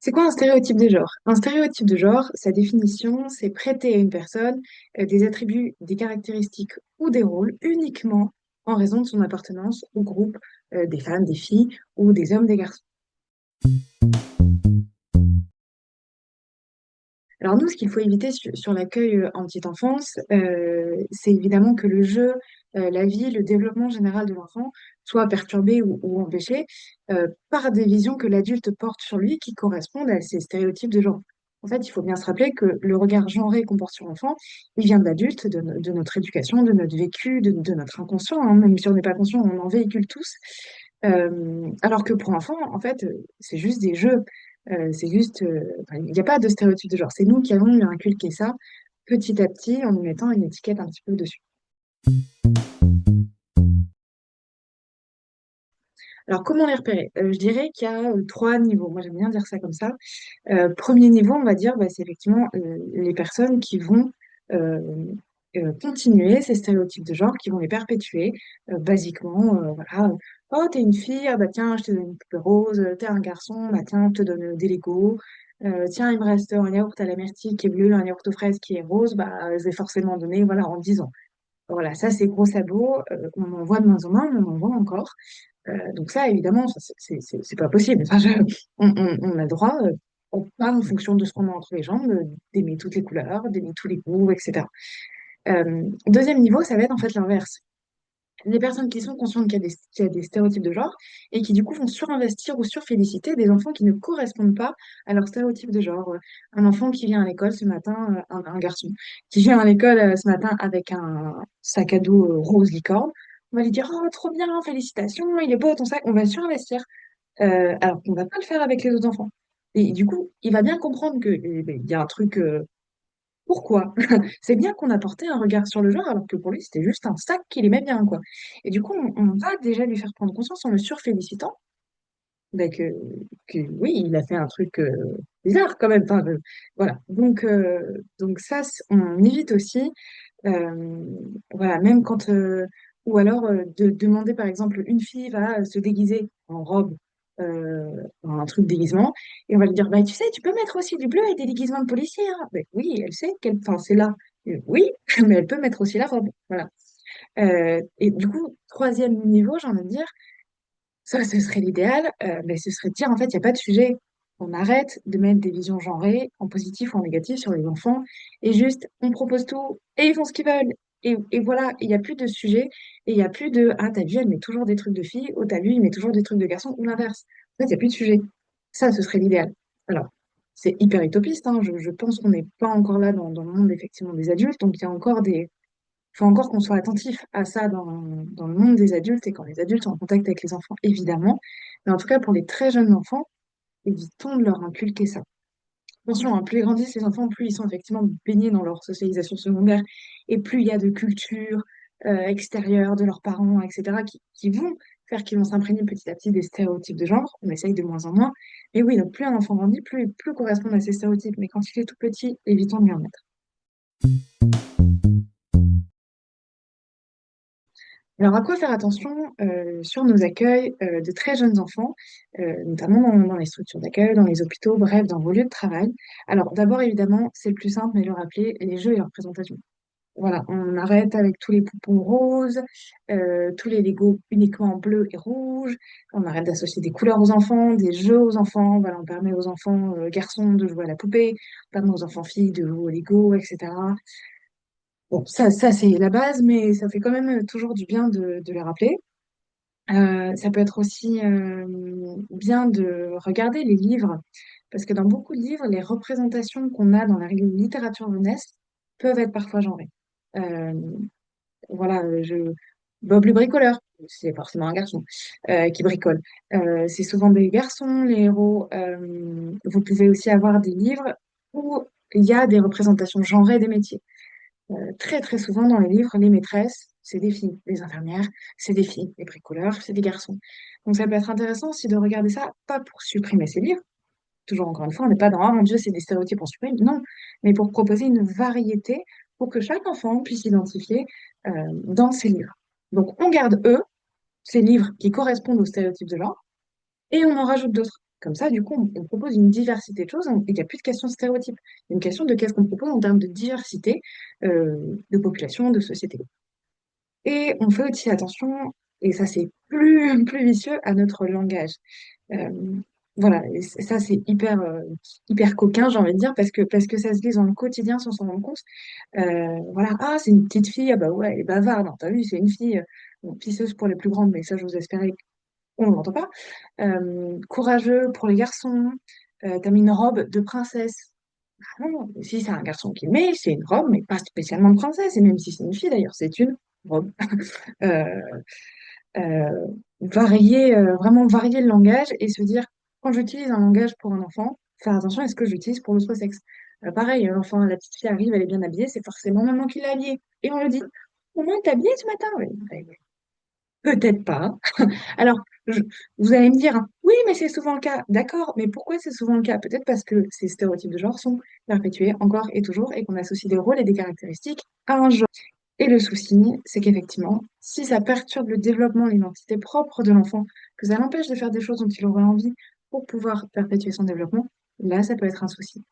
C'est quoi un stéréotype de genre? Un stéréotype de genre, sa définition, c'est prêter à une personne des attributs, des caractéristiques ou des rôles uniquement en raison de son appartenance au groupe des femmes, des filles ou des hommes, des garçons. Alors nous, ce qu'il faut éviter sur l'accueil en petite enfance, c'est évidemment que le jeu, la vie, le développement général de l'enfant soit perturbé ou empêché par des visions que l'adulte porte sur lui qui correspondent à ces stéréotypes de genre. En fait, il faut bien se rappeler que le regard genré qu'on porte sur l'enfant, il vient de l'adulte, de notre éducation, de notre vécu, de notre inconscient, hein. Même si on n'est pas conscient, on en véhicule tous. Alors que pour l'enfant, en fait, c'est juste des jeux. C'est juste, enfin, il n'y a pas de stéréotype de genre. C'est nous qui avons lui inculqué ça petit à petit en nous mettant une étiquette un petit peu dessus. Alors, comment les repérer? Je dirais qu'il y a trois niveaux. Moi, j'aime bien dire ça comme ça. Premier niveau, on va dire, bah, c'est effectivement les personnes qui vont euh, continuer ces stéréotypes de genre, qui vont les perpétuer, basiquement. Voilà. Oh, t'es une fille, ah bah tiens, je te donne une poupée rose. T'es un garçon, bah tiens, je te donne des Legos. Tiens, il me reste un yaourt à la myrtille qui est bleu, un yaourt aux fraises qui est rose, bah je vais forcément donner, voilà, en 10 ans. Voilà, ça c'est gros sabot, on en voit de moins en moins, mais on en voit encore. Donc ça, évidemment, ça, c'est pas possible. Enfin, on a le droit, pas en fonction de ce qu'on a entre les jambes, d'aimer toutes les couleurs, d'aimer tous les goûts, etc. Deuxième niveau, ça va être en fait l'inverse. Les personnes qui sont conscientes qu'il y a des stéréotypes de genre et qui du coup vont surinvestir ou surféliciter des enfants qui ne correspondent pas à leur stéréotype de genre. Un enfant qui vient à l'école ce matin, un garçon, qui vient à l'école ce matin avec un sac à dos rose licorne, on va lui dire: «Oh, trop bien, félicitations, il est beau ton sac», on va surinvestir. Alors qu'on va pas le faire avec les autres enfants. Et du coup, il va bien comprendre que il y a un truc. Pourquoi? C'est bien qu'on apportait un regard sur le genre, alors que pour lui, c'était juste un sac qu'il aimait bien, quoi. Et du coup, on va déjà lui faire prendre conscience en le surfélicitant, bah, que oui, il a fait un truc bizarre quand même. Enfin, voilà. Donc ça, on évite aussi, euh, voilà, même quand, ou alors de demander, par exemple, une fille va se déguiser en robe, en un truc de déguisement, et on va lui dire, bah, tu sais, tu peux mettre aussi du bleu et des déguisements de policier, hein. Ben oui, elle sait qu'elle, enfin, c'est là. Oui, mais elle peut mettre aussi la robe. Voilà. Et du coup, troisième niveau, j'ai envie de dire, ça, ce serait l'idéal, mais ce serait de dire, en fait, il n'y a pas de sujet. On arrête de mettre des visions genrées, en positif ou en négatif, sur les enfants, et juste, on propose tout, et ils font ce qu'ils veulent. Et voilà, il n'y a plus de sujet, et il n'y a plus de, ah, t'as vu, elle met toujours des trucs de filles, ou t'as vu, il met toujours des trucs de garçons, ou l'inverse. En fait, il n'y a plus de sujet. Ça, ce serait l'idéal. Alors, c'est hyper utopiste, hein, je pense qu'on n'est pas encore là dans le monde, effectivement, des adultes, donc il y a encore des, faut encore qu'on soit attentif à ça dans le monde des adultes et quand les adultes sont en contact avec les enfants, évidemment. Mais en tout cas, pour les très jeunes enfants, évitons de leur inculquer ça. Attention, hein, plus ils grandissent, les enfants, plus ils sont effectivement baignés dans leur socialisation secondaire et plus il y a de culture extérieure de leurs parents, etc., qui vont faire qu'ils vont s'imprégner petit à petit des stéréotypes de genre. On essaye de moins en moins. Mais oui, donc plus un enfant grandit, plus correspond à ces stéréotypes. Mais quand il est tout petit, évitons de lui en mettre. Alors, à quoi faire attention sur nos accueils de très jeunes enfants, notamment dans les structures d'accueil, dans les hôpitaux, bref, dans vos lieux de travail? Alors, d'abord, évidemment, c'est le plus simple, mais le rappeler, les jeux et leurs présentations. Voilà, on arrête avec tous les poupons roses, tous les Legos uniquement bleu et rouge. On arrête d'associer des couleurs aux enfants, des jeux aux enfants. Voilà, on permet aux enfants garçons de jouer à la poupée, on permet aux enfants filles de jouer au Lego, etc. Bon, ça c'est la base, mais ça fait quand même toujours du bien de les rappeler. Ça peut être aussi bien de regarder les livres, parce que dans beaucoup de livres, les représentations qu'on a dans la littérature jeunesse peuvent être parfois genrées. Euh, voilà, Bob le bricoleur, c'est forcément un garçon qui bricole. C'est souvent des garçons, les héros. Vous pouvez aussi avoir des livres où il y a des représentations genrées des métiers. Très très souvent dans les livres, les maîtresses, c'est des filles, les infirmières, c'est des filles, les bricoleurs, c'est des garçons. Donc ça peut être intéressant aussi de regarder ça, pas pour supprimer ces livres, toujours encore une fois, on n'est pas dans «Ah mon Dieu, c'est des stéréotypes, on supprime», non, mais pour proposer une variété pour que chaque enfant puisse s'identifier dans ces livres. Donc on garde eux, ces livres qui correspondent aux stéréotypes de genre, et on en rajoute d'autres. Comme ça, du coup, on propose une diversité de choses et il n'y a plus de question de stéréotypes. Il y a une question de qu'est-ce qu'on propose en termes de diversité de population, de société. Et on fait aussi attention, et ça c'est plus vicieux, à notre langage. Euh, voilà, et ça c'est hyper coquin, j'ai envie de dire, parce que ça se glisse dans le quotidien sans s'en rendre compte. Voilà, ah, c'est une petite fille, ah bah ouais, elle est bavarde, hein, t'as vu, c'est une fille, bon, pisseuse pour les plus grandes, mais ça, j'ose espérer qu'on ne l'entend pas. Courageux pour les garçons, t'as mis une robe de princesse. Ah non, si c'est un garçon qui le met, c'est une robe, mais pas spécialement de princesse, et même si c'est une fille d'ailleurs, c'est une robe. Euh, euh, vraiment varier le langage et se dire, quand j'utilise un langage pour un enfant, faire attention à ce que j'utilise pour l'autre sexe. Pareil, l'enfant, la petite fille arrive, elle est bien habillée, c'est forcément maman qui l'a habillée. Et on lui dit, maman, t'es habillée ce matin? Oui, oui, peut-être pas. Alors, je- vous allez me dire, hein, oui, mais c'est souvent le cas. D'accord, mais pourquoi c'est souvent le cas? Peut-être parce que ces stéréotypes de genre sont perpétués encore et toujours et qu'on associe des rôles et des caractéristiques à un genre. Et le souci, c'est qu'effectivement, si ça perturbe le développement, l'identité propre de l'enfant, que ça l'empêche de faire des choses dont il aurait envie pour pouvoir perpétuer son développement, là, ça peut être un souci.